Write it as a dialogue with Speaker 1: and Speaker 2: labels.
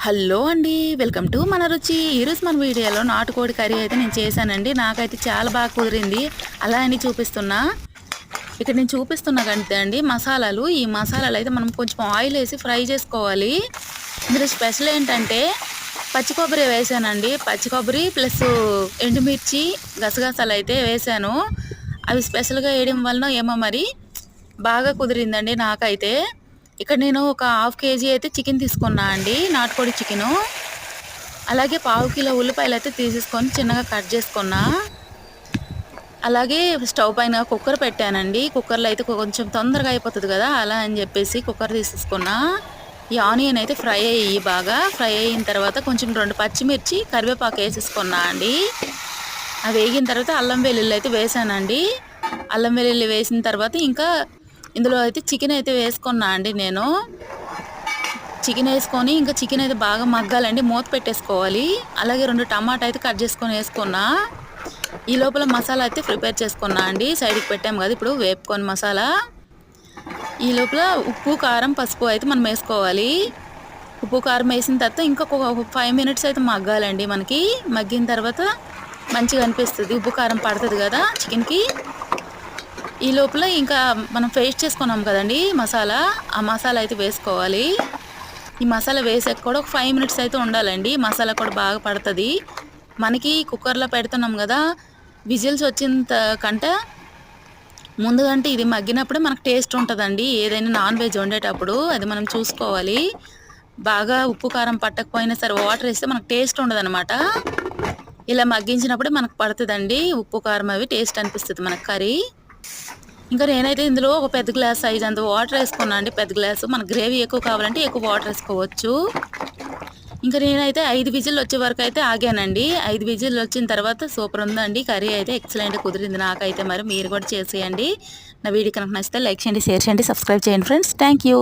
Speaker 1: Hello అండి. Welcome to మన రుచి. ఈరోజు మన వీడియోలో నాటుకోడి కర్రీ అయితే నేను చేశానండి. నాకైతే చాలా బాగా కుదిరింది. అలా అని చూపిస్తున్నా. ఇక్కడ నేను చూపిస్తున్నా అంతే అండి మసాలాలు. ఈ మసాలాలు అయితే మనం కొంచెం ఆయిల్ వేసి ఫ్రై చేసుకోవాలి. ఇందులో స్పెషల్ ఏంటంటే పచ్చి కొబ్బరి వేసానండి. పచ్చి కొబ్బరి ప్లస్ ఎండుమిర్చి, గసగసాలు అయితే వేసాను. అవి స్పెషల్‌గా వేయడం వలన ఏమో మరి బాగా కుదిరిందండి నాకైతే. ఇక్కడ నేను ఒక హాఫ్ కేజీ అయితే చికెన్ తీసుకున్నా అండి, నాటుకోడి చికెను. అలాగే పావు కిలో ఉల్లిపాయలు అయితే తీసేసుకొని చిన్నగా కట్ చేసుకున్నా. అలాగే స్టవ్ పైన కుక్కర్ పెట్టానండి. కుక్కర్లో అయితే కొంచెం తొందరగా అయిపోతుంది కదా, అలా అని చెప్పేసి కుక్కర్ తీసేసుకున్నా. ఈ ఆనియన్ అయితే ఫ్రై అయ్యి బాగా ఫ్రై అయిన తర్వాత కొంచెం 2 పచ్చిమిర్చి, కరివేపాకు వేసేసుకున్నా అండి. అవి వేగిన తర్వాత అల్లం వెల్లుల్లి అయితే వేసానండి. అల్లం వెల్లుల్లి వేసిన తర్వాత ఇంకా ఇందులో అయితే చికెన్ అయితే వేసుకున్నా అండి నేను. చికెన్ వేసుకొని ఇంకా చికెన్ అయితే బాగా మగ్గాలండి, మూత పెట్టేసుకోవాలి. అలాగే 2 టమాటా అయితే కట్ చేసుకొని వేసుకున్నా. ఈ లోపల మసాలా అయితే ప్రిపేర్ చేసుకున్నా అండి. సైడ్కి పెట్టాం కదా ఇప్పుడు వేపుకొని మసాలా. ఈ లోపల ఉప్పు, కారం, పసుపు అయితే మనం వేసుకోవాలి. ఉప్పు, కారం వేసిన తర్వాత ఇంకొక 5 మినిట్స్ అయితే మగ్గాలండి మనకి. మగ్గిన తర్వాత మంచిగా అనిపిస్తుంది, ఉప్పు కారం పడుతుంది కదా చికెన్కి. ఈ లోపల ఇంకా మనం పేస్ట్ చేసుకున్నాం కదండి మసాలా, ఆ మసాలా అయితే వేసుకోవాలి. ఈ మసాలా వేసాక కూడా ఒక 5 మినిట్స్ అయితే ఉండాలండి. మసాలా కూడా బాగా పడుతుంది మనకి. కుక్కర్లో పెడుతున్నాం కదా, విజిల్స్ వచ్చిన కంటే ముందుగంటే ఇది మగ్గినప్పుడే మనకు టేస్ట్ ఉంటుందండి. ఏదైనా నాన్ వెజ్ వండేటప్పుడు అది మనం చూసుకోవాలి. బాగా ఉప్పు కారం పట్టకపోయినా సరే వాటర్ వేస్తే మనకు టేస్ట్ ఉండదన్నమాట. ఇలా మగ్గించినప్పుడే మనకు పడుతుందండి ఉప్పు కారం, అవి టేస్ట్ అనిపిస్తుంది మనకు కర్రీ. ఇంకా నేనైతే ఇందులో ఒక పెద్ద గ్లాస్ సైజ్ అంత వాటర్ వేసుకున్నా అండి. పెద్ద గ్లాసు. మనకు గ్రేవీ ఎక్కువ కావాలంటే ఎక్కువ వాటర్ వేసుకోవచ్చు. ఇంకా నేనైతే 5 విజిల్లు వచ్చే వరకు అయితే ఆగానండి. 5 విజిల్లు వచ్చిన తర్వాత సూపర్ ఉందండి కర్రీ అయితే. ఎక్సలెంట్ కుదిరింది నాకైతే. మరి మీరు కూడా చేసేయండి. నా వీడియో కనుక నచ్చితే లైక్ చేయండి, షేర్ చేయండి, సబ్స్క్రైబ్ చేయండి ఫ్రెండ్స్. Thank you.